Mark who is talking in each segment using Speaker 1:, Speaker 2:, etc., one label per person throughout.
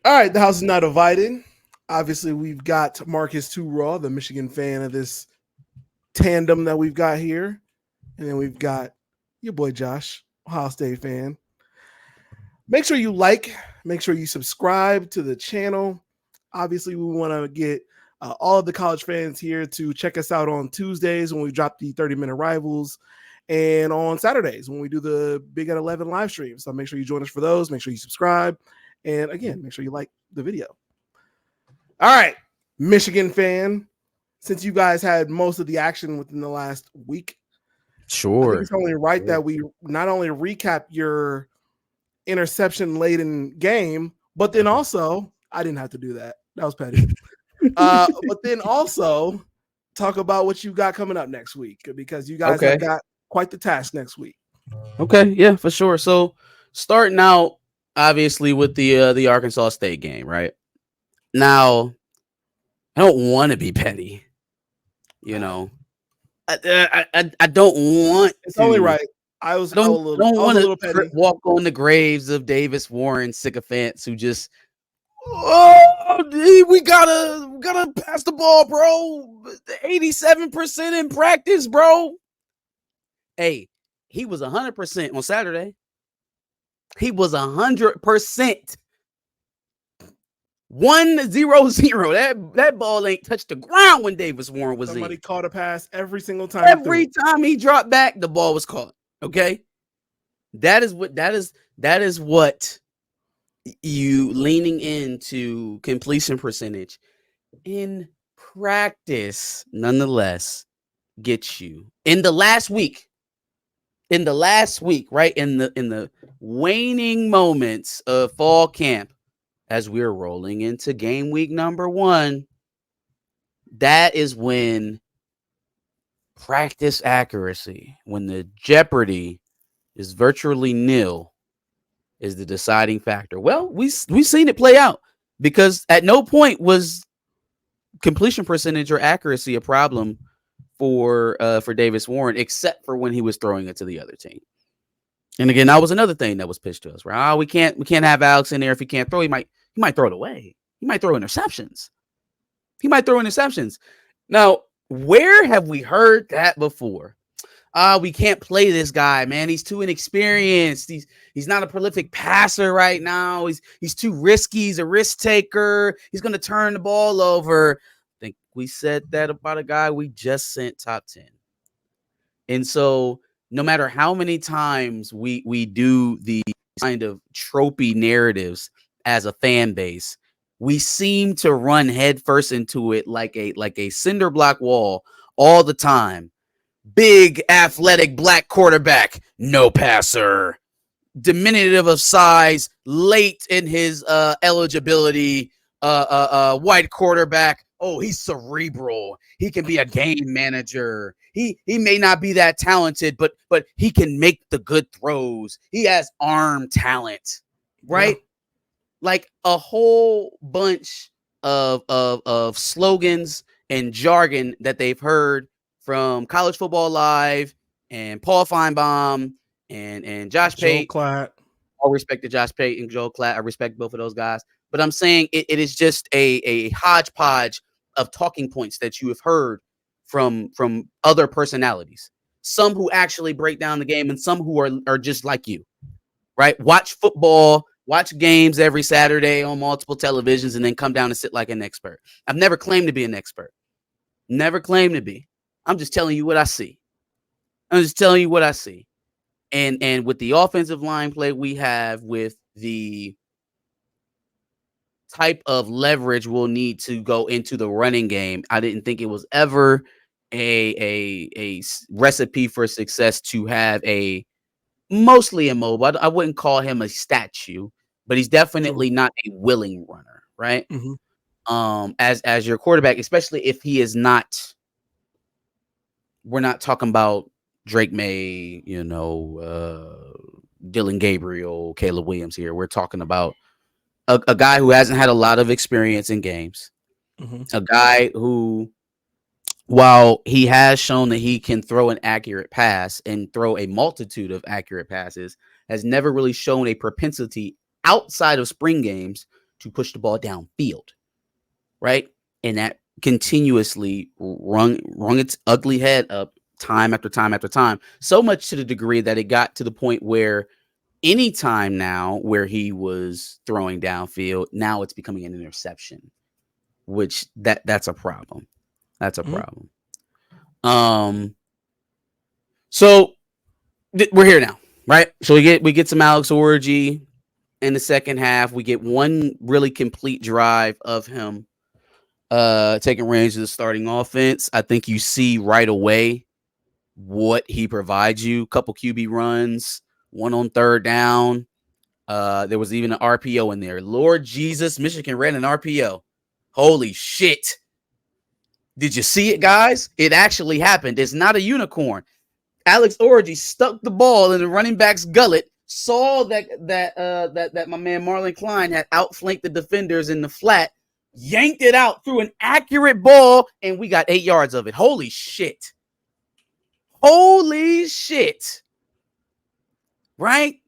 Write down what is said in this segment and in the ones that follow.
Speaker 1: All right, the house is not divided. Obviously, we've got Marcus Two Raw, the Michigan fan of this tandem that we've got here, and then we've got your boy Josh, Ohio State fan. Make sure you like, make sure you subscribe to the channel. Obviously, we want to get all of the college fans here to check us out on Tuesdays when we drop the 30-minute rivals and on Saturdays when we do the Big at 11 live stream. So make sure you join us for those. Make sure you subscribe. And again, make sure you like the video. All right, Michigan fan, since you guys had most of the action within the last week, I think
Speaker 2: Sure.
Speaker 1: it's only right that we not only recap your interception laden game, but then also I didn't have to do that. That was petty. But then also talk about what you got coming up next week because you guys have got quite the task next week.
Speaker 2: Okay, yeah, for sure. So starting out obviously with the Arkansas State game, right? Now, I don't want to be petty, you know. I don't want
Speaker 1: It's
Speaker 2: to.
Speaker 1: only right. I was a
Speaker 2: I
Speaker 1: little
Speaker 2: don't want
Speaker 1: little
Speaker 2: to
Speaker 1: petty.
Speaker 2: walk on the graves of Davis Warren sycophants who just we gotta pass the ball, bro. 87% in practice, bro. Hey, he was 100% on Saturday. He was 100%. 1-0-0. That ball ain't touched the ground when Davis Warren was
Speaker 1: Somebody
Speaker 2: in.
Speaker 1: caught a pass every single time.
Speaker 2: Every time he dropped back, the ball was caught. Okay, that is what you leaning into completion percentage in practice, nonetheless, gets you in the last week. Right in the waning moments of fall camp, as we're rolling into game week number 1, that is when practice accuracy, when the jeopardy is virtually nil, is the deciding factor. Well, we've seen it play out because at no point was completion percentage or accuracy a problem for Davis Warren, except for when he was throwing it to the other team. And again, that was another thing that was pitched to us, right? Oh, we can't have Alex in there if he can't throw. He might throw it away. He might throw interceptions. Now, where have we heard that before? We can't play this guy, man. He's too inexperienced. He's not a prolific passer right now. He's too risky. He's a risk taker. He's going to turn the ball over. I think we said that about a guy we just sent top 10. And so no matter how many times we do the kind of tropey narratives as a fan base, we seem to run headfirst into it like a cinder block wall all the time. Big, athletic black quarterback, no passer. Diminutive of size, late in his eligibility. White quarterback. Oh, he's cerebral. He can be a game manager. He may not be that talented, but he can make the good throws. He has arm talent, right? Yeah. Like a whole bunch of slogans and jargon that they've heard from College Football Live and Paul Feinbaum and Josh Pate. All respect to Josh Pate and Joel Klatt. I respect both of those guys. But I'm saying it is just a hodgepodge of talking points that you have heard from other personalities. Some who actually break down the game and some who are just like you, right? Watch football, watch games every Saturday on multiple televisions, and then come down and sit like an expert. I've never claimed to be an expert. Never claimed to be. I'm just telling you what I see. And with the offensive line play we have, with the type of leverage we'll need to go into the running game, I didn't think it was ever a recipe for success to have a mostly immobile. I wouldn't call him a statue, but he's definitely not a willing runner, right? Mm-hmm. As your quarterback, especially if he is not. We're not talking about Drake May, Dylan Gabriel, Caleb Williams here. We're talking about a guy who hasn't had a lot of experience in games. Mm-hmm. A guy who, while he has shown that he can throw an accurate pass and throw a multitude of accurate passes, has never really shown a propensity outside of spring games to push the ball downfield, right? And that continuously rung its ugly head up time after time after time, so much to the degree that it got to the point where any time now where he was throwing downfield, now it's becoming an interception, which that's a problem. That's a
Speaker 1: Mhm.
Speaker 2: problem. So we're here now, right? So we get some Alex Orji in the second half. We get one really complete drive of him taking range of the starting offense. I think you see right away what he provides you. Couple QB runs, one on third down. There was even an RPO in there. Lord Jesus, Michigan ran an RPO. Holy shit. Did you see it, guys? It actually happened. It's not a unicorn. Alex Orji stuck the ball in the running back's gullet, saw that my man Marlon Klein had outflanked the defenders in the flat, yanked it out, threw an accurate ball, and we got 8 yards of it. Holy shit. Holy shit. Right?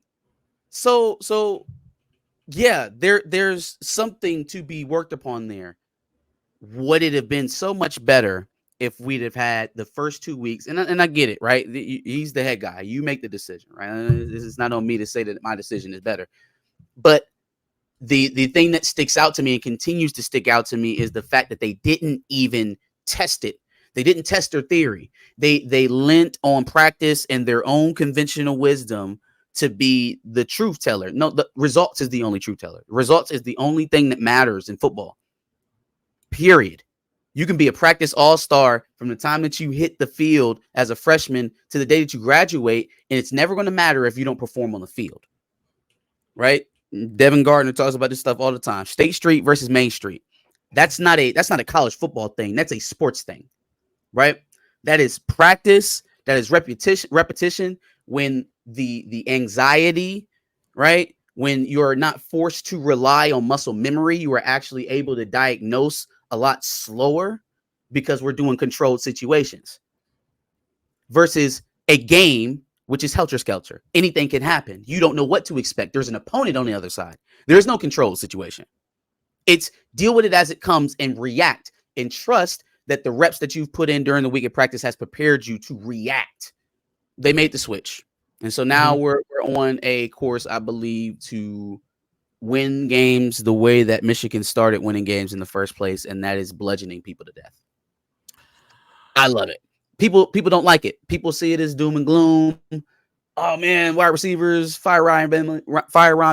Speaker 2: So yeah, there's something to be worked upon there. Would it have been so much better if we'd have had the first 2 weeks? And I get it, right? He's the head guy. You make the decision, right? This is not on me to say that my decision is better. But the thing that sticks out to me and continues to stick out to me is the fact that they didn't even test it. They didn't test their theory. They lent on practice and their own conventional wisdom to be the truth teller. No, the results is the only truth teller. Results is the only thing that matters in football. Period. You can be a practice all-star from the time that you hit the field as a freshman to the day that you graduate, and it's never going to matter if you don't perform on the field. Right? Devin Gardner talks about this stuff all the time. State Street versus Main Street. That's not a college football thing. That's a sports thing. Right? That is practice, that is repetition when the anxiety, right? When you're not forced to rely on muscle memory, you are actually able to diagnose a lot slower because we're doing controlled situations versus a game, which is helter skelter. Anything can happen. You don't know what to expect. There's an opponent on the other side. There's no controlled situation. It's deal with it as it comes and react and trust that the reps that you've put in during the week of practice has prepared you to react. They made the switch. And so now we're on a course, I believe, to win games the way that Michigan started winning games in the first place, and that is bludgeoning people to death. I love it. People don't like it. People see it as doom and gloom. Oh man, wide receivers, fire Ron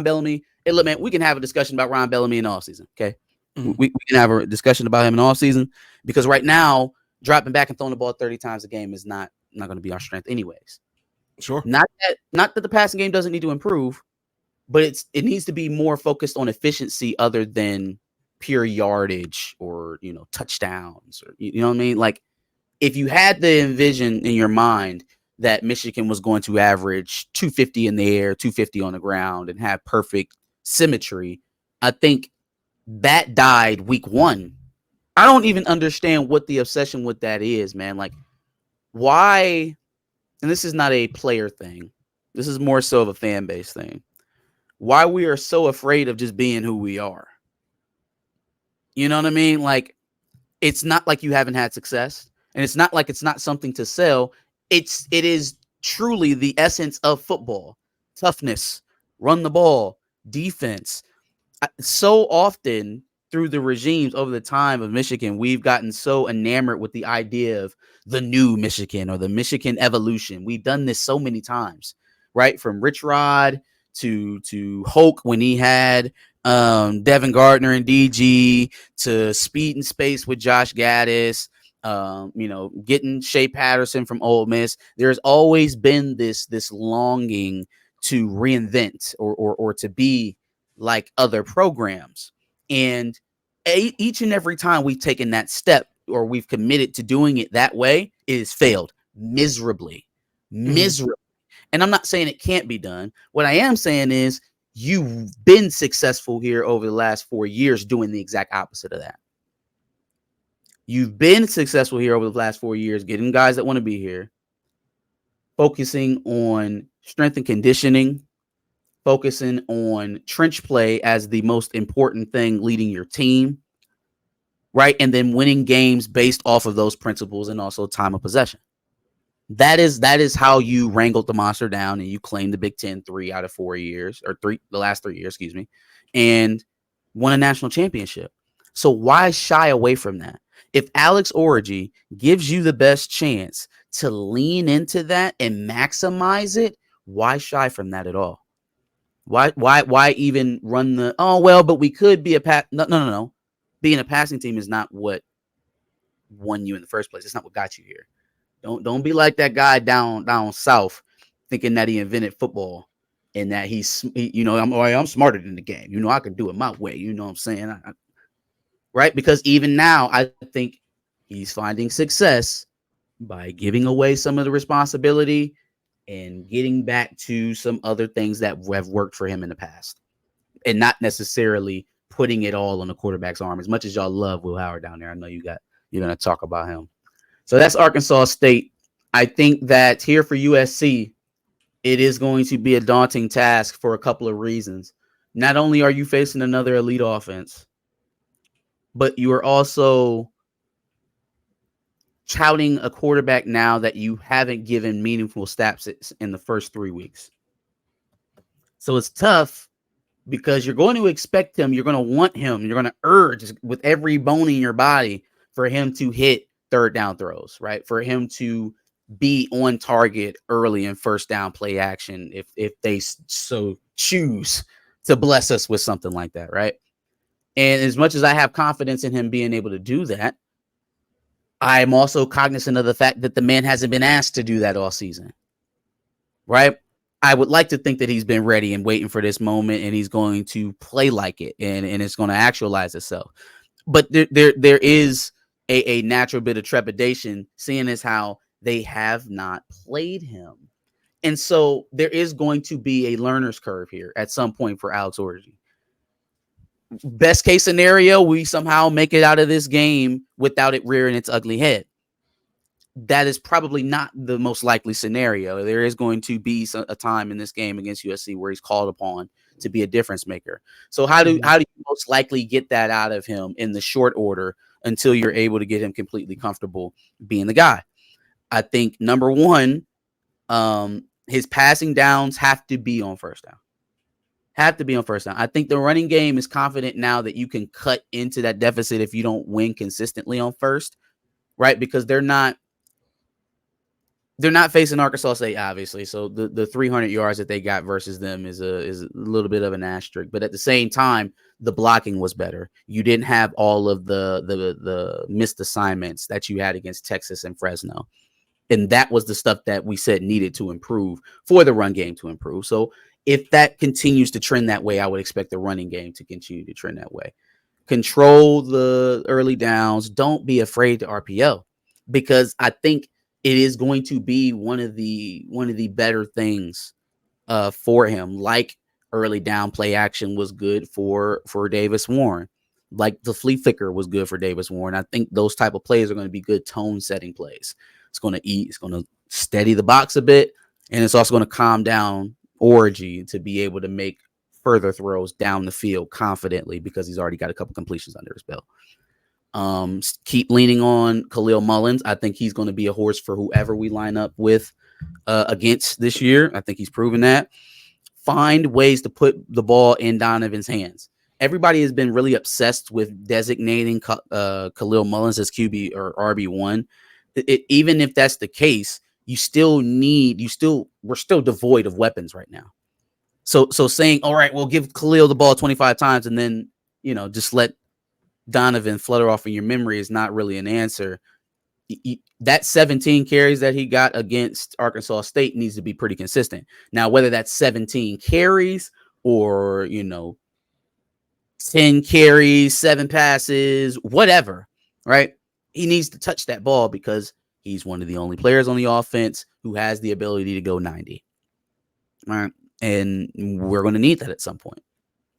Speaker 2: Bellamy. Hey, look, man, we can have a discussion about Ron Bellamy in the offseason, okay? We can have a discussion about him in the offseason because right now, dropping back and throwing the ball 30 times a game is not going to be our strength anyways.
Speaker 1: Sure.
Speaker 2: Not that the passing game doesn't need to improve, but it needs to be more focused on efficiency other than pure yardage or, touchdowns or, you know what I mean? Like if you had the envision in your mind that Michigan was going to average 250 in the air, 250 on the ground and have perfect symmetry, I think that died week 1. I don't even understand what the obsession with that is, man. Like why, and this is not a player thing. This is more so of a fan base thing. Why we are so afraid of just being who we are. You know what I mean? Like, it's not like you haven't had success, and it's not like it's not something to sell. It is truly the essence of football. Toughness, run the ball, defense. So often through the regimes over the time of Michigan, we've gotten so enamored with the idea of the new Michigan or the Michigan evolution. We've done this so many times, right? From Rich Rod to Hoke when he had Devin Gardner and DG to Speed and Space with Josh Gaddis, getting Shea Patterson from Ole Miss. There's always been this longing to reinvent or to be like other programs. And each and every time we've taken that step or we've committed to doing it that way, it has failed miserably. And I'm not saying it can't be done. What I am saying is you've been successful here over the last 4 years doing the exact opposite of that. You've been successful here over the last 4 years, getting guys that want to be here, focusing on strength and conditioning, focusing on trench play as the most important thing leading your team, right? And then winning games based off of those principles and also time of possession. That is how you wrangled the monster down and you claimed the Big Ten 3 out of 4 years, or the last 3 years, excuse me, and won a national championship. So why shy away from that? If Alex Orji gives you the best chance to lean into that and maximize it, why shy from that at all? Why even run the, oh well, but we could be a pass? No. Being a passing team is not what won you in the first place. It's not what got you here. Don't be like that guy down south, thinking that he invented football and that I'm smarter than the game. I can do it my way. You know what I'm saying? Right? Because even now, I think he's finding success by giving away some of the responsibility and getting back to some other things that have worked for him in the past, and not necessarily putting it all on the quarterback's arm. As much as y'all love Will Howard down there, I know you're going to talk about him. So that's Arkansas State. I think that here for USC, it is going to be a daunting task for a couple of reasons. Not only are you facing another elite offense, but you are also touting a quarterback now that you haven't given meaningful snaps in the first 3 weeks. So it's tough because you're going to expect him, you're going to want him, you're going to urge with every bone in your body for him to hit third down throws, right? For him to be on target early in first down play action if they so choose to bless us with something like that, right? And as much as I have confidence in him being able to do that, I'm also cognizant of the fact that the man hasn't been asked to do that all season, right? I would like to think that he's been ready and waiting for this moment and he's going to play like it and it's going to actualize itself. But there is a natural bit of trepidation, seeing as how they have not played him. And so there is going to be a learner's curve here at some point for Alex Orji. Best case scenario, we somehow make it out of this game without it rearing its ugly head. That is probably not the most likely scenario. There is going to be a time in this game against USC where he's called upon to be a difference maker. So how do you most likely get that out of him in the short order until you're able to get him completely comfortable being the guy? I think number one, his passing downs have to be on first down. I think the running game is confident now that you can cut into that deficit if you don't win consistently on first, right? Because they're not facing Arkansas State, obviously. So the 300 yards that they got versus them is a little bit of an asterisk. But at the same time, the blocking was better. You didn't have all of the missed assignments that you had against Texas and Fresno. And that was the stuff that we said needed to improve for the run game to improve. So if that continues to trend that way, I would expect the running game to continue to trend that way. Control the early downs. Don't be afraid to RPO, because I think it is going to be one of the better things for him. Like early down play action was good for Davis Warren. Like the flea flicker was good for Davis Warren. I think those type of plays are going to be good tone setting plays. It's going to steady the box a bit, and it's also going to calm down Orji to be able to make further throws down the field confidently because he's already got a couple completions under his belt. Keep leaning on Khalil Mullins. I think he's going to be a horse for whoever we line up with against this year. I think he's proven that. Find ways to put the ball in Donovan's hands. Everybody has been really obsessed with designating Khalil Mullins as QB or RB1. Even if that's the case, we're still devoid of weapons right now. So saying, all right, we'll give Khalil the ball 25 times and then, just let Donovan flutter off in your memory is not really an answer. That 17 carries that he got against Arkansas State needs to be pretty consistent. Now, whether that's 17 carries or, 10 carries, 7 passes, whatever, right? He needs to touch that ball because he's one of the only players on the offense who has the ability to go 90. All right. And we're going to need that at some point.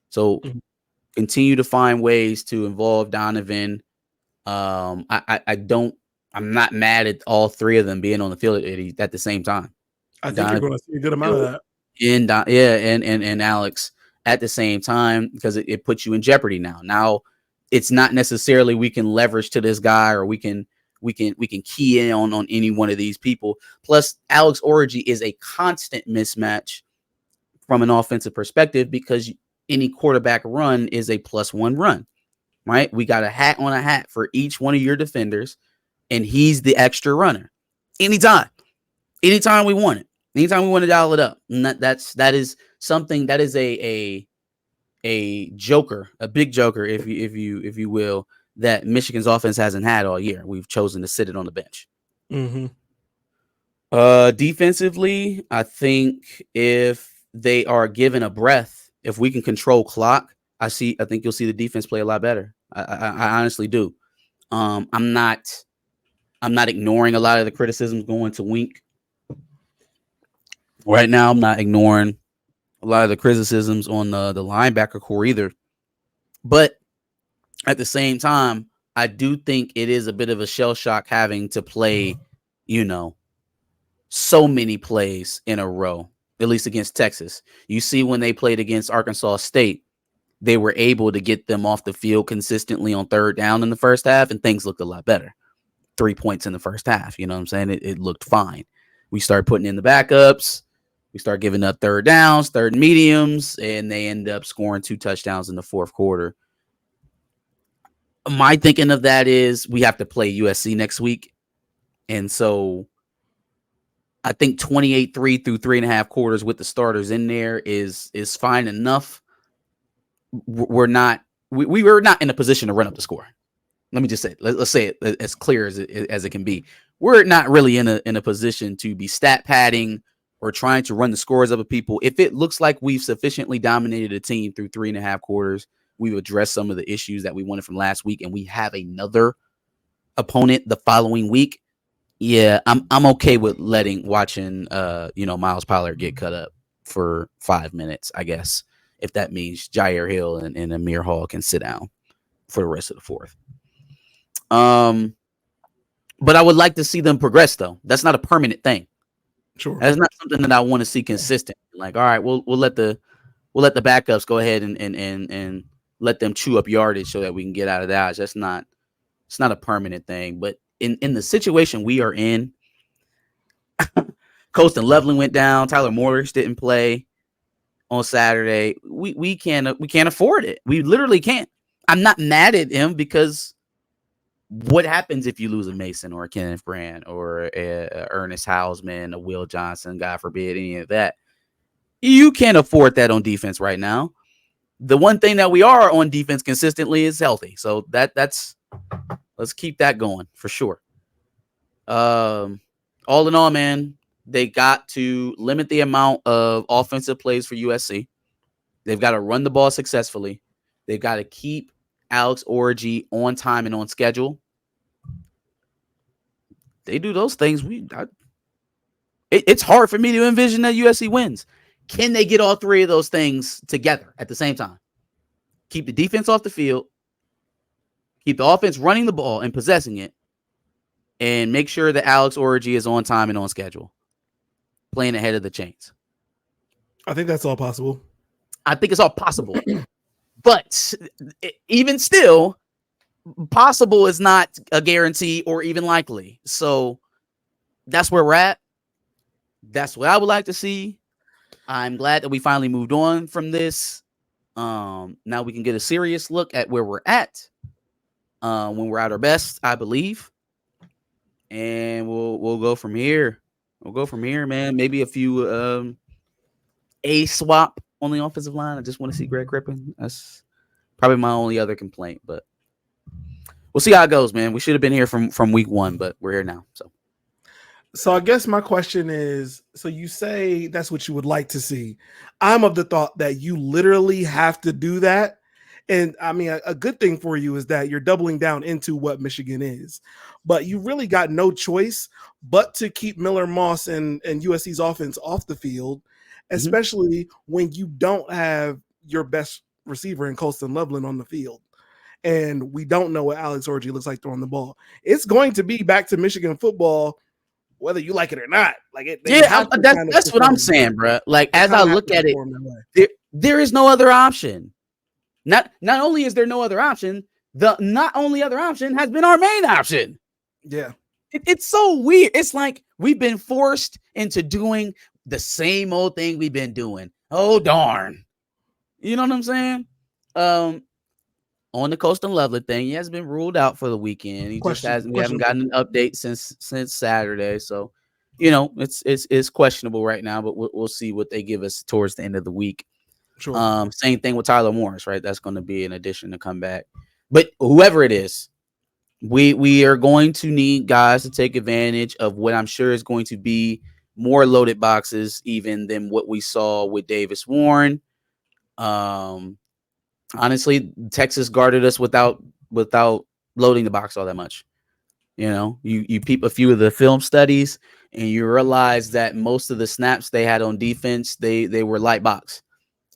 Speaker 2: So continue to find ways to involve Donovan. I'm not mad at all three of them being on the field at the same time.
Speaker 1: I think you're going to see a good amount of that.
Speaker 2: and Alex at the same time, because it puts you in jeopardy now. Now it's not necessarily we can leverage to this guy, or we can key in on any one of these people. Plus, Alex Orji is a constant mismatch from an offensive perspective, because any quarterback run is a +1 run, right? We got a hat on a hat for each one of your defenders, and he's the extra runner anytime we want it. Anytime we want to dial it up. And that is something that is a joker, a big joker, if you will, that Michigan's offense hasn't had all year. We've chosen to sit it on the bench.
Speaker 1: Mm-hmm.
Speaker 2: Defensively, I think if they are given a breath, if we can control clock, I think you'll see the defense play a lot better. I honestly do. I'm not ignoring a lot of the criticisms going to Wink right now. I'm not ignoring a lot of the criticisms on the linebacker core either. But at the same time, I do think it is a bit of a shell shock having to play, so many plays in a row, at least against Texas. You see, when they played against Arkansas State, they were able to get them off the field consistently on third down in the first half, and things looked a lot better. 3 points in the first half. You know what I'm saying? It looked fine. We started putting in the backups. We start giving up third downs, third and mediums, and they end up scoring 2 touchdowns in the fourth quarter. My thinking of that is we have to play USC next week. And so I think 28-3 through 3.5 quarters with the starters in there is fine enough. We're not in a position to run up the score. Let me just say, let's say it as clear as it can be. We're not really in a position to be stat padding or trying to run the scores up of people. If it looks like we've sufficiently dominated a team through 3.5 quarters, we've addressed some of the issues that we wanted from last week, and we have another opponent the following week. Yeah, I'm okay with watching Miles Pollard get cut up for 5 minutes, I guess, if that means Jair Hill and Amir Hall can sit down for the rest of the fourth. But I would like to see them progress, though. That's not a permanent thing.
Speaker 1: Sure.
Speaker 2: That's not something that I want to see consistent. Like, all right, we'll let the backups go ahead and let them chew up yardage so that we can get out of Dodge. It's not a permanent thing. But in the situation we are in, Colston Loveland went down. Tyler Morris didn't play on Saturday. We can't afford it. We literally can't. I'm not mad at him, because what happens if you lose a Mason or a Kenneth Brand or a Ernest Hausman, a Will Johnson, God forbid, any of that? You can't afford that on defense right now. The one thing that we are on defense consistently is healthy. So let's keep that going for sure. All in all, man, they got to limit the amount of offensive plays for USC. They've got to run the ball successfully. They've got to keep Alex Orji on time and on schedule. They do those things. It's hard for me to envision that USC wins. Can they get all three of those things together at the same time? Keep the defense off the field, keep the offense running the ball and possessing it, and make sure that Alex Orji is on time and on schedule, playing ahead of the chains.
Speaker 1: I think that's all possible.
Speaker 2: I think it's all possible. But even still, possible is not a guarantee or even likely. So that's where we're at. That's what I would like to see. I'm glad that we finally moved on from this. Now we can get a serious look at where we're at when we're at our best, I believe. And we'll go from here. We'll go from here, man. Maybe a few a swap on the offensive line. I just want to see Greg Crippen. That's probably my only other complaint, but we'll see how it goes, man. We should have been here from week 1, but we're here now.
Speaker 1: So I guess my question is, so you say that's what you would like to see. I'm of the thought that you literally have to do that. And I mean, a good thing for you is that you're doubling down into what Michigan is, but you really got no choice but to keep Miller Moss and USC's offense off the field, especially when you don't have your best receiver in Colston Loveland on the field. And we don't know what Alex Orji looks like throwing the ball. It's going to be back to Michigan football whether you like it or not. Like they
Speaker 2: Yeah,
Speaker 1: have to kind of
Speaker 2: that's what I'm
Speaker 1: perform.
Speaker 2: saying, bro. Like
Speaker 1: They
Speaker 2: as I
Speaker 1: kind of have
Speaker 2: look
Speaker 1: to
Speaker 2: at it,
Speaker 1: perform that way.
Speaker 2: there is no other option. Not only is there no other option, the not only other option has been our main option.
Speaker 1: Yeah.
Speaker 2: It's so weird. It's like we've been forced into doing the same old thing we've been doing. Oh darn. You know what I'm saying? On the Coastal Lovely thing, he has been ruled out for the weekend. He just hasn't. We haven't gotten an update since Saturday, so it's questionable right now. But we'll see what they give us towards the end of the week.
Speaker 1: Sure.
Speaker 2: Same thing with Tyler Morris, right? That's going to be an addition to come back. But whoever it is, we are going to need guys to take advantage of what I'm sure is going to be more loaded boxes even than what we saw with Davis Warren. Honestly, Texas guarded us without loading the box all that much. You know, you peep a few of the film studies and you realize that most of the snaps they had on defense, they were light box.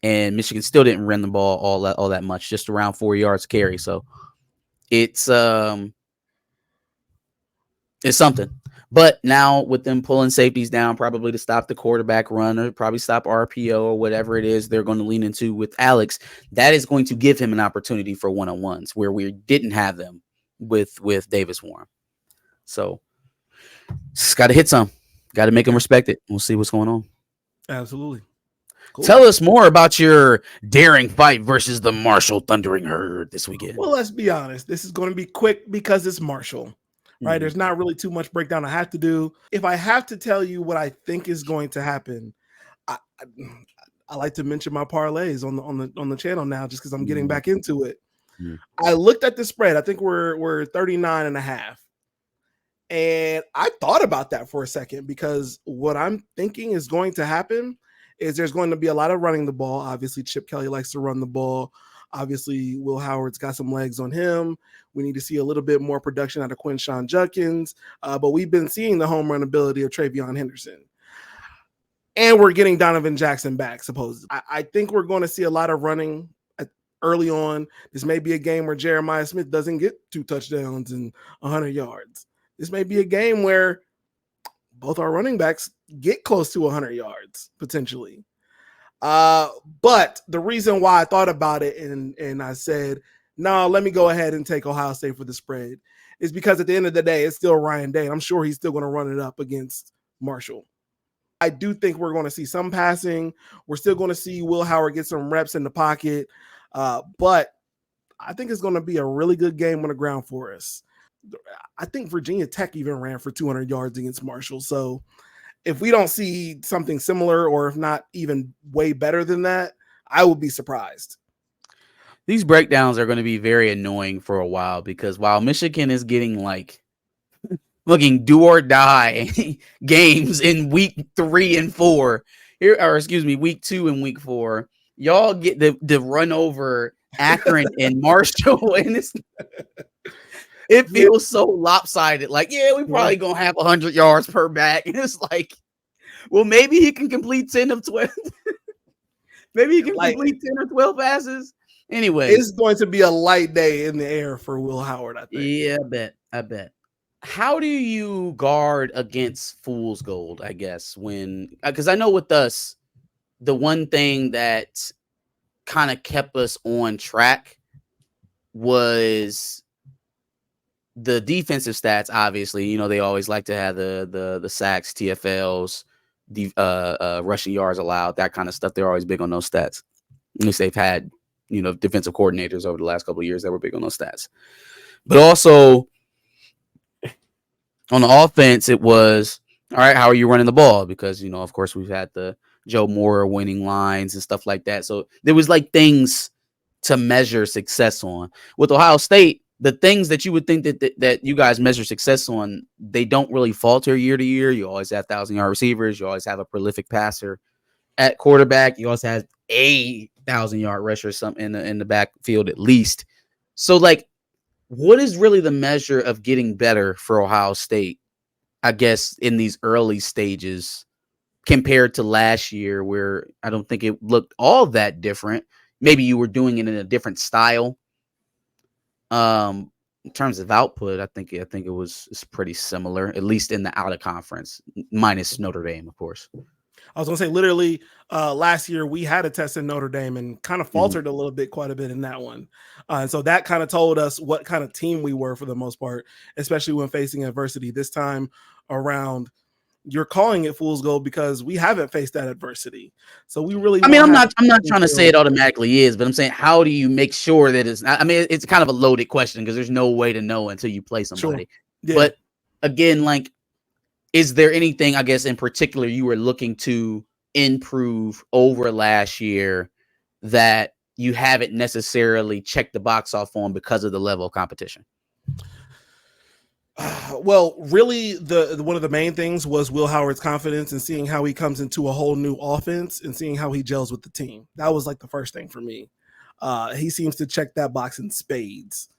Speaker 2: And Michigan still didn't run the ball all that much, just around 4 yards carry. So it's something. But now with them pulling safeties down, probably to stop the quarterback run or probably stop RPO or whatever it is they're going to lean into with Alex, that is going to give him an opportunity for one-on-ones where we didn't have them with Davis Warren. So just got to hit some. Got to make him respect it. We'll see what's going on.
Speaker 1: Absolutely.
Speaker 2: Cool. Tell us more about your daring fight versus the Marshall Thundering Herd this weekend.
Speaker 1: Well, let's be honest. This is going to be quick because it's Marshall. Right. There's not really too much breakdown I have to do. If I have to tell you what I think is going to happen, I like to mention my parlays on the channel now, just because I'm getting back into it. I looked at the spread. I think we're 39.5. And I thought about that for a second, because what I'm thinking is going to happen is there's going to be a lot of running the ball. Obviously, Chip Kelly likes to run the ball. Obviously, Will Howard's got some legs on him. We need to see a little bit more production out of Quinshon Judkins. But we've been seeing the home run ability of Travion Henderson. And we're getting Donovan Jackson back, supposedly. I think we're going to see a lot of running early on. This may be a game where Jeremiah Smith doesn't get 2 touchdowns and 100 yards. This may be a game where both our running backs get close to 100 yards, potentially. But the reason why I thought about it and I said, no, let me go ahead and take Ohio State for the spread is because at the end of the day, it's still Ryan Day. I'm sure he's still going to run it up against Marshall. I do think we're going to see some passing. We're still going to see Will Howard get some reps in the pocket. But I think it's going to be a really good game on the ground for us. I think Virginia Tech even ran for 200 yards against Marshall. So if we don't see something similar, or if not even way better than that, I would be surprised.
Speaker 2: These breakdowns are going to be very annoying for a while, because while Michigan is getting looking do or die games in week 3 and 4 here, or excuse me, week 2 and week 4, y'all get the run over Akron and Marshall, and it feels so lopsided. Like, yeah, we probably gonna have 100 yards per back. And it's like, well, maybe he can complete 10 of 12. Maybe he can complete 10 or 12 passes. Anyway,
Speaker 1: it's going to be a light day in the air for Will Howard, I think.
Speaker 2: Yeah, I bet. How do you guard against fool's gold, I guess, because I know with us, the one thing that kind of kept us on track was the defensive stats. Obviously, they always like to have the sacks, TFLs, rushing yards allowed, that kind of stuff. They're always big on those stats. At least they've had, defensive coordinators over the last couple of years that were big on those stats. But also on the offense, it was, all right, how are you running the ball? Because, of course, we've had the Joe Moore winning lines and stuff like that. So there was things to measure success on. With Ohio State, the things that you would think that you guys measure success on, they don't really falter year to year. You always have 1,000-yard receivers. You always have a prolific passer at quarterback. You also have a 1,000-yard rusher or something in the backfield at least. So, what is really the measure of getting better for Ohio State, I guess, in these early stages compared to last year, where I don't think it looked all that different? Maybe you were doing it in a different style. In terms of output, I think it's pretty similar, at least in the out of conference, minus Notre Dame, of course.
Speaker 1: I was gonna say literally last year we had a test in Notre Dame and kind of faltered a little bit, quite a bit in that one. And so that kind of told us what kind of team we were for the most part, especially when facing adversity. This time around, you're calling it fool's gold because we haven't faced that adversity. So we really
Speaker 2: I mean,
Speaker 1: won't
Speaker 2: I'm not trying to say
Speaker 1: until-
Speaker 2: it automatically is, but I'm saying how do you make sure that it's not? I mean, it's kind of a loaded question because there's no way to know until you play somebody.
Speaker 1: Yeah.
Speaker 2: But again, like, is there anything, I guess, in particular you were looking to improve over last year that you haven't necessarily checked the box off on because of the level of competition?
Speaker 1: Well, really, the one of the main things was Will Howard's confidence and seeing how he comes into a whole new offense and seeing how he gels with the team. That was like the first thing for me. He seems to check that box in spades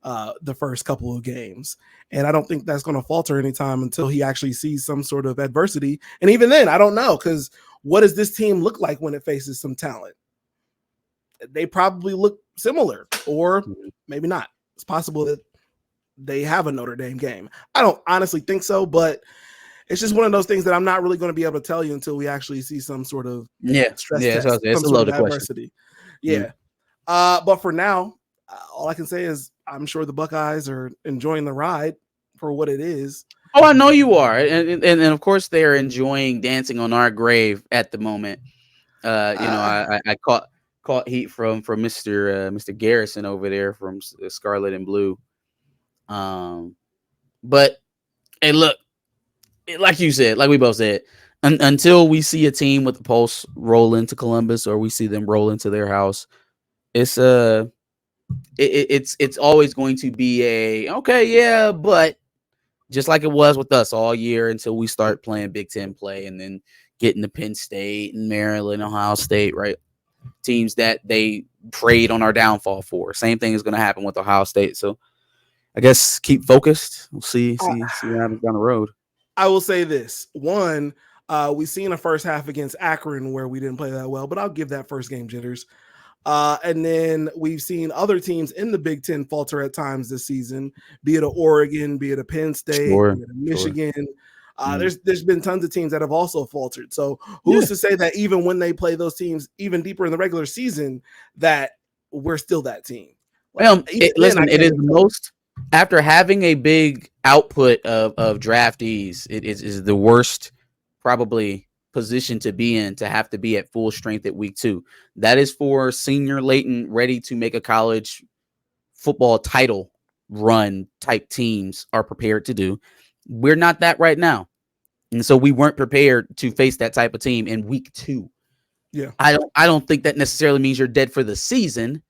Speaker 1: the first couple of games, and I don't think that's going to falter anytime until he actually sees some sort of adversity. And even then, I don't know, because what does this team look like when it faces some talent? They probably look similar, or maybe not. It's possible that they have a Notre Dame game. I don't honestly think so, but it's just one of those things that I'm not really going to be able to tell you until we actually see some sort of stress test,
Speaker 2: so it's a loaded
Speaker 1: adversity. Yeah. But for now, all I can say is I'm sure the Buckeyes are enjoying the ride for what it is.
Speaker 2: Oh, I know you are, and of course they're enjoying dancing on our grave at the moment. I caught heat from Mr. Garrison over there from Scarlet and Blue. But hey, look, like you said, like we both said, until we see a team with the pulse roll into Columbus or we see them roll into their house, it's always going to be but just like it was with us all year until we start playing Big Ten play and then getting to Penn State and Maryland, Ohio State, right? Teams that they preyed on our downfall for. Same thing is going to happen with Ohio State. So I guess keep focused. We'll see what happens down the road.
Speaker 1: I will say this. One, we've seen a first half against Akron where we didn't play that well, but I'll give that first game jitters. And then we've seen other teams in the Big Ten falter at times this season, be it a Oregon, be it a Penn State, be it a Michigan. There's been tons of teams that have also faltered. So who's to say that even when they play those teams even deeper in the regular season, that we're still that team?
Speaker 2: It is the most, after having a big output of draftees, it is the worst probably position to be in, to have to be at full strength at week 2. That is for senior latent, ready to make a college football title run type teams are prepared to do. We're not that right now. And so we weren't prepared to face that type of team in week 2.
Speaker 1: Yeah.
Speaker 2: I don't think that necessarily means you're dead for the season.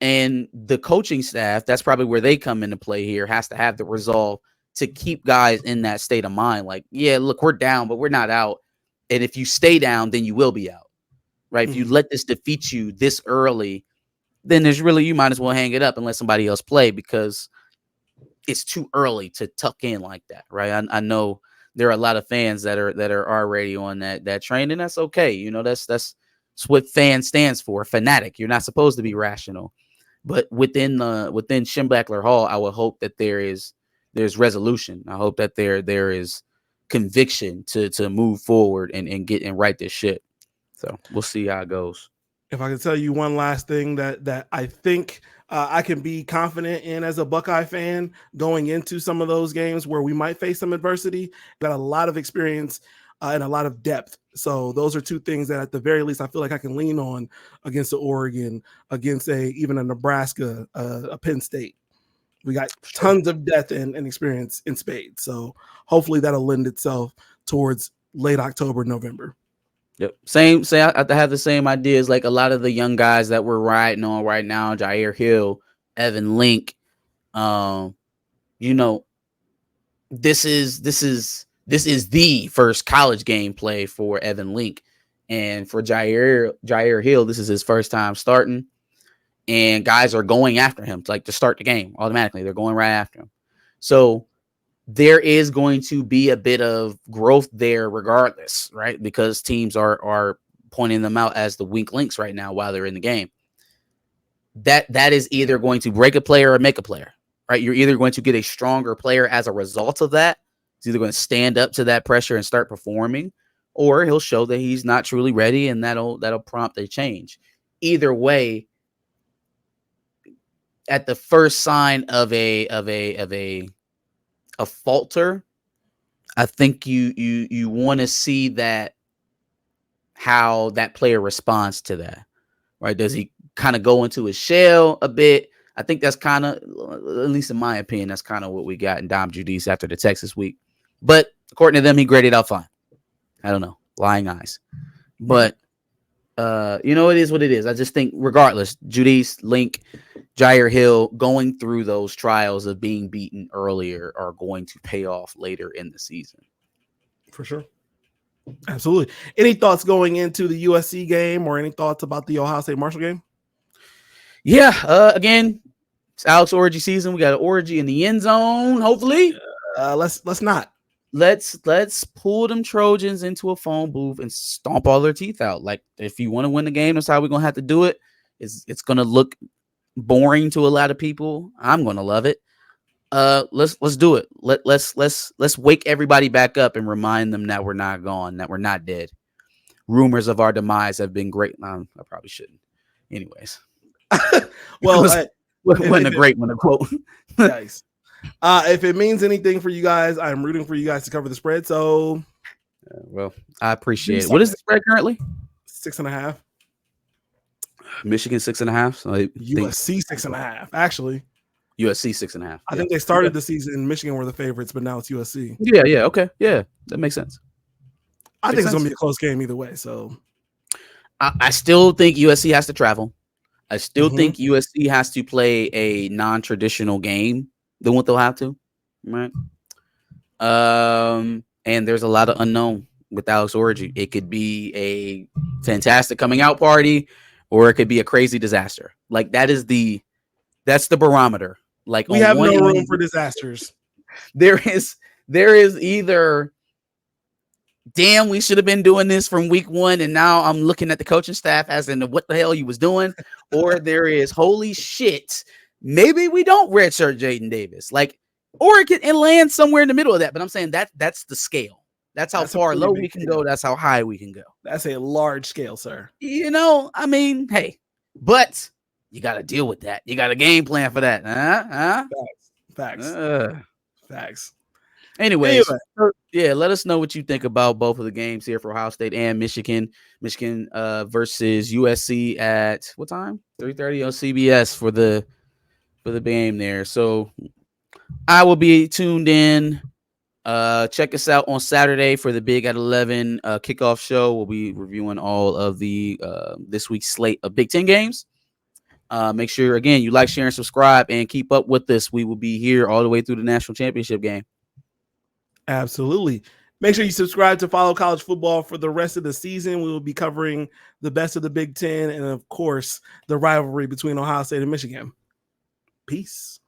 Speaker 2: And the coaching staff, that's probably where they come into play here, has to have the resolve to keep guys in that state of mind. Like, yeah, look, we're down, but we're not out. And if you stay down, then you will be out, right? If you let this defeat you this early, then you might as well hang it up and let somebody else play because it's too early to tuck in like that, right? I know there are a lot of fans that are already on that train, and that's okay. You know, that's what fan stands for, fanatic. You're not supposed to be rational. But within Schembechler Hall, I would hope that there's resolution. I hope that there is conviction to move forward and get and right this shit. So we'll see how it goes.
Speaker 1: If I can tell you one last thing that I think I can be confident in as a Buckeye fan going into some of those games where we might face some adversity, got a lot of experience and a lot of depth. So those are two things that at the very least I feel like I can lean on against the Oregon, against even a Nebraska, a Penn State. We got tons of depth and experience in spades. So hopefully that'll lend itself towards late October, November.
Speaker 2: Yep. Same. I have the same ideas. Like a lot of the young guys that we're riding on right now, Jair Hill, Evan Link. This is the first college game play for Evan Link, and for Jair Hill, this is his first time starting. And guys are going after him to start the game automatically. They're going right after him. So there is going to be a bit of growth there regardless, right? Because teams are pointing them out as the weak links right now while they're in the game. That is either going to break a player or make a player. right? You're either going to get a stronger player as a result of that. He's either going to stand up to that pressure and start performing, or he'll show that he's not truly ready, and that'll prompt a change. Either way, at the first sign of a falter, I think you want to see that, how that player responds to that, right? Does he kind of go into his shell a bit? I think that's kind of, at least in my opinion, that's kind of what we got in Dom Judice after the Texas week. But according to them, he graded out fine. I don't know, lying eyes. But it is what it is. I just think, regardless, Judice, Link, Jair Hill going through those trials of being beaten earlier are going to pay off later in the season.
Speaker 1: For sure. Absolutely. Any thoughts going into the USC game, or any thoughts about the Ohio State Marshall game?
Speaker 2: Yeah. Again, it's Alex Orgy season. We got an Orgy in the end zone. Hopefully,
Speaker 1: let's not.
Speaker 2: Let's pull them Trojans into a phone booth and stomp all their teeth out. Like, if you want to win the game, that's how we're gonna have to do it. It's gonna look boring to a lot of people. I'm gonna love it. Let's do it. Let's wake everybody back up and remind them that we're not gone, that we're not dead. Rumors of our demise have been great. I probably shouldn't. Anyways,
Speaker 1: well,
Speaker 2: wasn't a great one to quote.
Speaker 1: Nice. If it means anything for you guys, I'm rooting for you guys to cover the spread. So,
Speaker 2: well, I appreciate it. What is the spread currently?
Speaker 1: 6.5.
Speaker 2: Michigan 6.5. So
Speaker 1: USC 6.5. Actually,
Speaker 2: USC 6.5.
Speaker 1: I think they started the season. Michigan were the favorites, but now it's USC.
Speaker 2: Yeah. Okay. Yeah, that makes sense.
Speaker 1: I think it's gonna be a close game either way. So,
Speaker 2: I still think USC has to travel. I still think USC has to play a non-traditional game than what they'll have to, right? And there's a lot of unknown with Alex Orgy. It could be a fantastic coming out party, or it could be a crazy disaster. Like, that's the barometer. Like,
Speaker 1: we have no room for disasters.
Speaker 2: There is either, damn, we should have been doing this from week one, and now I'm looking at the coaching staff as in what the hell you was doing, or there is, holy shit, maybe we don't redshirt Jaden Davis, like, or it can land somewhere in the middle of that. But I'm saying that's the scale. That's how far low we can go. That's how high we can go. That's
Speaker 1: a large scale, sir.
Speaker 2: I mean, hey, but you got to deal with that. You got a game plan for that.
Speaker 1: Facts.
Speaker 2: Anyways, yeah, let us know what you think about both of the games here for Ohio State and Michigan. Michigan versus USC at what time? 3:30 on CBS for the game there. So I will be tuned in. Check us out on Saturday for the Big at 11 kickoff show. We'll be reviewing all of the this week's slate of Big Ten games. Make sure, again, you like, share, and subscribe, and keep up with us. We will be here all the way through the national championship game.
Speaker 1: Absolutely. Make sure you subscribe to Follow College Football for the rest of the season. We will be covering the best of the Big Ten and, of course, the rivalry between Ohio State and Michigan. Peace.